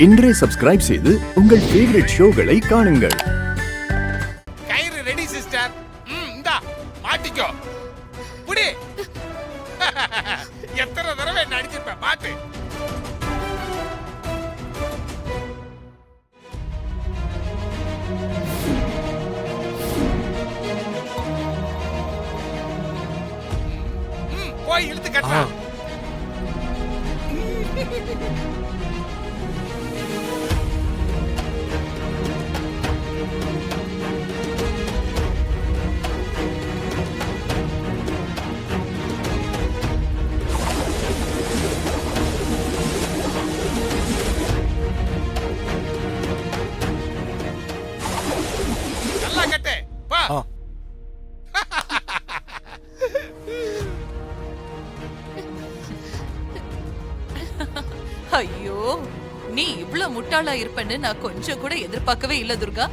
இன்றே சப்ஸ்கிரைப் செய்து உங்கள் ஃபேவரட் ஷோகளை காணுங்கள். கயிறு ரெடி சிஸ்டர். இந்தா மாட்டிக்கோ. புடி. எத்தனை தடவை என்ன அடிச்சிருப்பேன் பாத்து. போய் இழுத்து கட்டா. நல்லா கட்டு. பா. ஐயோ, நீ இவ்ளோ முட்டாளா இருப்பன்னு நான் கொஞ்சம் கூட எதிர்பார்க்கவே இல்ல துர்கா.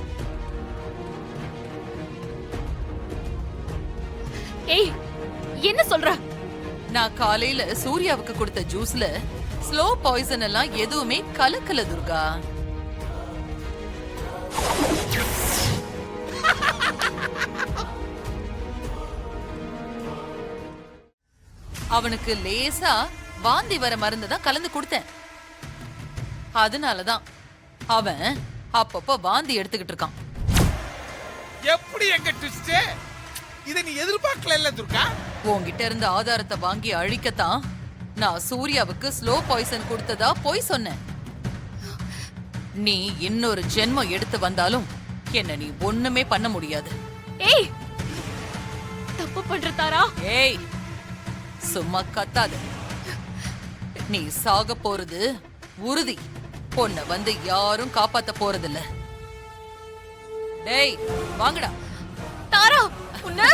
ஏய், என்ன சொல்ற? நான் காலையில சூர்யாவுக்கு கொடுத்த ஜூஸ்ல ஸ்லோ பாய்சன் எல்லாம் எதுவுமே கலக்கல துர்கா. அவனுக்கு லேசா வாந்தி வர மருந்து தான் கலந்து கொடுத்தேன். அதனாலதான் அவன் அப்பப்ப வாந்தி எடுத்துக்கிட்டு இருக்கான். எப்படி எங்க ட்விஸ்ட்? இத நீ எதிர்பார்க்கல இல்ல துர்கா? உன்கிட்ட இருந்த ஆதாரத்தை வாங்கி அழிக்கத்தான் நான் சூர்யாவுக்கு ஸ்லோ பாய்சன் கொடுத்ததா போய் சொன்னேன். நீ இன்னொரு ஜென்மம் எடுத்து வந்தாலும் என்ன நீ ஒண்ணுமே பண்ண முடியாது. ஏய், தப்பு பண்ற தாரா. ஏய், சும்மா கத்தாத. நீ சாக போறது உறுதி. பொண்ண வந்து யாரும் காப்பாத்த போறதில்ல. டேய் வாங்கடா. தாரா, உன்ன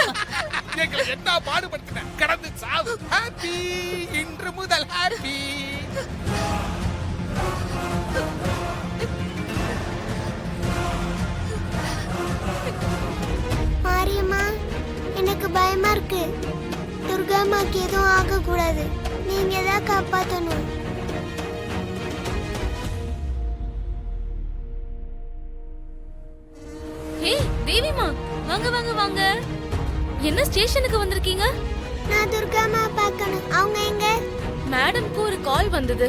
எங்களை என்ன பாடுபடுத்தின? கடந்து சாவு. ஹாப்பி, இன்று முதல் ஹாப்பி. மாரியம்மா, எனக்கு பயமா இருக்கு. துர்காமாக்கு எதுவும் ஆக கூடாது. நீங்க தான் காப்பாத்தணும். ஏய் தேவிமா, வாங்க வாங்க வாங்க. என்ன ஸ்டேஷனுக்கு வந்திருக்கீங்க? நான் துர்காமா பார்க்கணும். அவங்க எங்க? மேடம்க்கு ஒரு கால் வந்தது.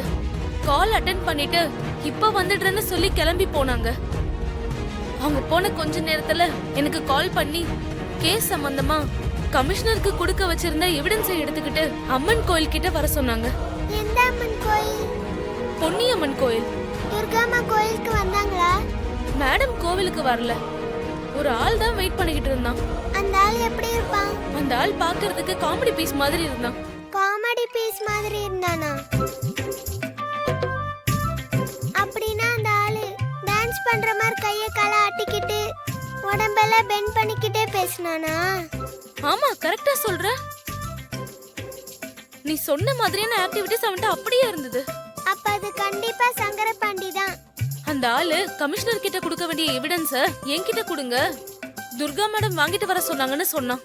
கால் அட்டெண்ட் பண்ணிட்டு இப்ப வந்துடுறேன்னு சொல்லி கிளம்பி போனாங்க. அவங்க போன கொஞ்ச நேரத்துல எனக்கு கால் பண்ணி கேஸ் சம்பந்தமா கமிஷனருக்கு கொடுக்க வச்சிருந்த எவிடன்ஸை எடுத்துக்கிட்டு அம்மன் கோயில் கிட்ட வர சொன்னாங்க. எந்த அம்மன் கோயில்? பொன்னியம்மன் கோயில். துர்காமா கோயிலுக்கு வந்தாங்களா? மேடம் கோவிலுக்கு வரல. ஒரு ஆள் தான் வெயிட் பண்ணிக்கிட்டு இருந்தான். அந்த ஆள் எப்படி இருப்பான்? அந்த ஆள் பாக்குறதுக்கு காமெடி பீஸ் மாதிரி இருந்தான். காமெடி பீஸ் மாதிரி இருந்தானா? அப்படின்னா அந்த ஆளு டான்ஸ் பண்ற மாதிரி கைய கால ஆட்டிக்கிட்டு உடம்பெல்லாம் பெண்ட் பண்ணிக்கிட்டே பேசினானா? ஆமா, கரெக்டா சொல்ற. நீ சொன்ன மாதிரியான ஆக்டிவிட்டிஸ் அவன்கிட்ட அப்படியே இருந்தது. அப்ப அது கண்டிப்பா சங்கரபாண்டி தான். அந்த ஆளு கமிஷனர் கிட்ட கொடுக்க வேண்டிய எவிடன்ஸ என்கிட்ட கொடுங்க, துர்கா மேடம் வாங்கிட்டு வர சொன்னாங்கன்னு சொன்னான்.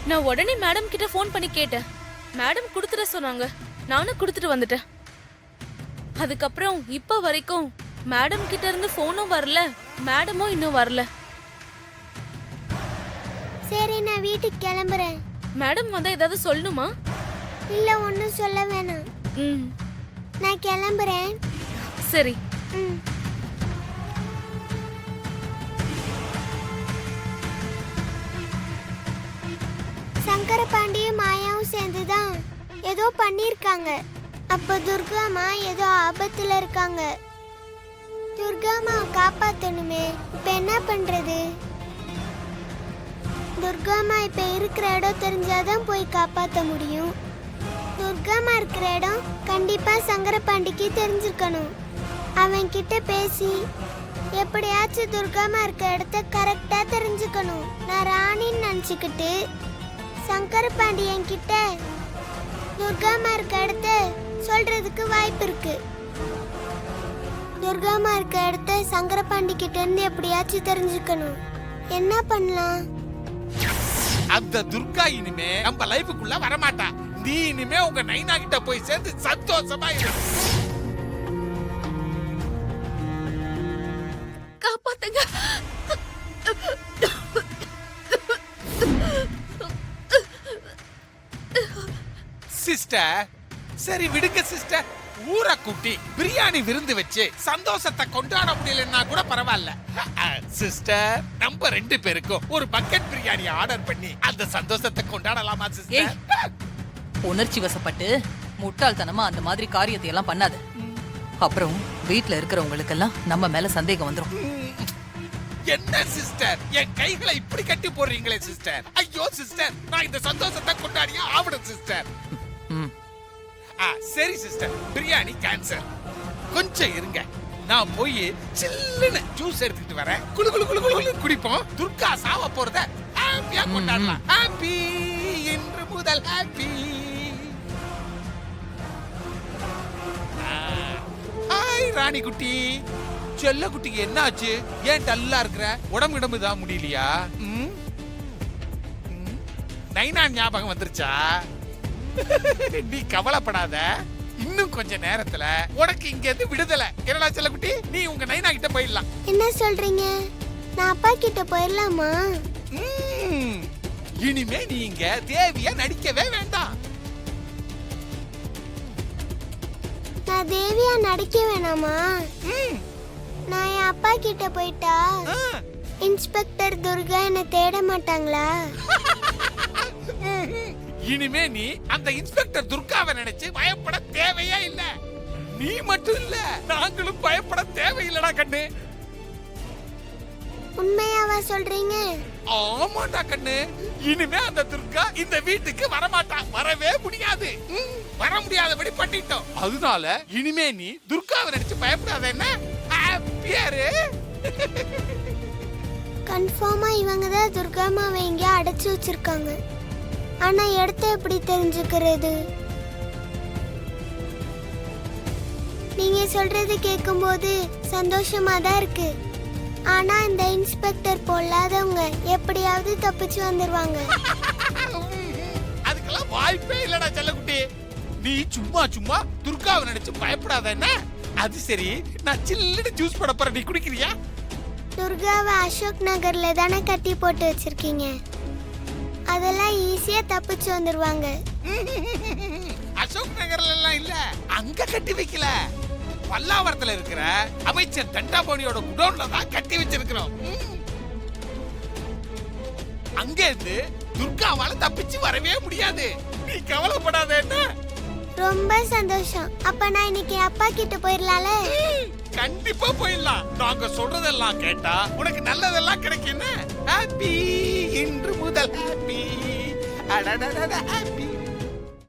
நான் உடனே மேடம் கிட்ட ஃபோன் பண்ணி கேட்டேன். மேடம் கொடுத்துட சொன்னாங்க. நானும் கொடுத்துட்டு வந்துட்டேன். அதுக்கப்புறம் இப்ப வரைக்கும் மேடம் கிட்ட இருந்து போனும் வரல, மேடமும் இன்னும் வரல. சரி, நான் வீட்டுக்கு கிளம்புறேன். மேடம் வந்தா ஏதாவது சொல்லணுமா? இல்ல, ஒன்னும் சொல்ல வேணாம். நான் கிளம்புறேன். சரி. சங்கரபாண்டியும் மாயாவும் சேர்ந்துதான் ஏதோ பண்ணிருக்காங்க. அப்ப துர்காமா ஏதோ ஆபத்துல இருக்காங்க. துர்காமா காப்பாத்தணுமே. இப்ப என்ன பண்றது? துர்காமா இப்ப இருக்கிற இடம் தெரிஞ்சாதான் போய் காப்பாத்த முடியும். துர்காமா இருக்கிற இடம் கண்டிப்பா சங்கரபாண்டிக்கு தெரிஞ்சிருக்கணும். அவன் கிட்ட பேசி எப்படியாச்சும் துர்காமா இருக்க இடத்த கரெக்டா தெரிஞ்சுக்கணும். நான் ராணின்னு நினைச்சுக்கிட்டு சங்கரபாண்டி என்கிட்ட துர்காமா இருக்க இடத்த சொல்றதுக்கு வாய்ப்பு இருக்கு. துர்காமா இருக்க இடத்த சங்கரபாண்டி கிட்ட இருந்து எப்படியாச்சும் தெரிஞ்சுக்கணும். என்ன பண்ணலாம்? அந்த துர்கா இனிமே நம்ம லைஃபுக்குள்ள வரமாட்டா. நீ இனிமே உங்க நைனா கிட்ட போய் சேர்ந்து சந்தோஷமா இரு. காப்பாத்துங்க. சிஸ்டர் சரி விடுங்க சிஸ்டர். ஊரை கூட்டி பிரியாணி விருந்து வச்சு சந்தோஷத்தை கொண்டாட முடியலன்னா கூட பரவாயில்ல. சிஸ்டர் நம்ம 2 பேருக்கும் ஒரு பக்கெட் பிரியாணி ஆர்டர் பண்ணி அந்த சந்தோஷத்தை கொண்டாடலாமா சிஸ்டர்? உணர்ச்சி வசப்பட்டு முட்டாள்தனமா அந்த மாதிரி காரியத்தை எல்லாம் பண்ணாத. அப்புறம் வீட்ல இருக்கிறவங்களுக்கெல்லாம் நம்ம மேல சந்தேகம் வந்துரும். என்ன சிஸ்டர் என் கைகளை இப்படி கட்டி போடுறீங்களே சிஸ்டர்? ஐயோ சிஸ்டர் நான் இந்த சந்தோஷத்தை கொண்டாடியே ஆவணும் சிஸ்டர். ம். சரி சிஸ்டர் பிரியாணி கேன்சல். கொஞ்சம் இருங்க நான் போய் சில்லுன்னு ஜூஸ் எடுத்துட்டு வரேன். குளு குளு குளு குளு குடிப்போம். துர்கா சாவ போறத ஹாப்பியா கொண்டாடலாம். ஹாப்பி இன்று முதல் ஹாப்பி. ஹாய் ராணி குட்டி. செல்ல குட்டிக்கு என்ன ஆச்சு? ஏன் டல்லா இருக்கிற? உடம்பு இடம்புதான் முடியலையா? நைனா ஞாபகம் வந்துருச்சா? நீ கவலைப்படாத, இன்னும் கொஞ்ச நேரத்துல உனக்கு இங்க இருந்து விடுதலை. என்னடா செல்ல குட்டி நீ உங்க நைனா கிட்ட போயிடலாம். என்ன சொல்றீங்க? நான் அப்பா கிட்ட போயிடலாமா? இனிமே நீங்க தேவியா நடிக்கவே வேண்டாம். நான் தேவியா நடிக்க வேணாமா? நான் என் அப்பா கிட்ட போயிட்டா இன்ஸ்பெக்டர் துர்கா என்ன தேட மாட்டாங்களா? இனிமே நீ அந்த இன்ஸ்பெக்டர் துர்காவை நினைச்சு பயப்பட தேவையே இல்ல. நீ மட்டும் இல்ல நாங்களும் பயப்பட தேவையில்லடா கண்ணு. உண்மையாவா சொல்றீங்க? ஆமாடா கண்ணு. இனிமே அந்த துர்கா இந்த வீட்டுக்கு வரமாட்டா. வரவே முடியாது. வர முடியாதபடி பண்ணிட்டோம். அதனால இனிமே நீ துர்காவை நினைச்சு பயப்படாத. என்ன ஹாப்பியாரு. கன்ஃபார்மா இவங்க தான் துர்காமாவை இங்க அடைச்சு வச்சிருக்காங்க. ஆனா இடத்த எப்படி தெரிஞ்சுக்கிறது? நீங்க சொல்றது கேட்கும்போது சந்தோஷமா தான் இருக்கு. ஆனா இந்த இன்ஸ்பெக்டர் பொல்லாதவங்க எப்படியாவது தப்பிச்சு வந்துருவாங்க. அதுக்கெல்லாம் வாய்ப்பே இல்லடா செல்லக்குட்டி. நீ சும்மா சும்மா துர்காவை நினைச்சு பயப்படாத. என்ன அது சரி, நான் சில்லுன்னு ஜூஸ் போட போறேன். நீ குடிக்கிறியா? துர்காவை அசோக் நகர்ல தானே கட்டி போட்டு வச்சிருக்கீங்க. அதெல்லாம் ஈஸியா தப்பிச்சு வந்துருவாங்க. அசோக் நகர்ல எல்லாம் இல்ல, அங்க கட்டி வைக்கல. பல்லாவரத்துல இருக்கிற அமைச்சர் தண்டாபாணியோட குடோன்ல தான் கட்டி வச்சிருக்கிறோம். அங்க இருந்து துர்காவால தப்பிச்சு வரவே முடியாது. நீ கவலைப்படாத. என்ன ரொம்ப சந்தோஷம். அப்ப நான் இன்னைக்கு அப்பா கிட்ட போயிடலாம்ல? கண்டிப்பா போயிடலாம். நாங்க சொல்றதெல்லாம் கேட்டா உனக்கு நல்லதெல்லாம் கிடைக்கும். ஹாப்பி இன்று முதல் ஹாப்பி. அடடடட ஹாப்பி.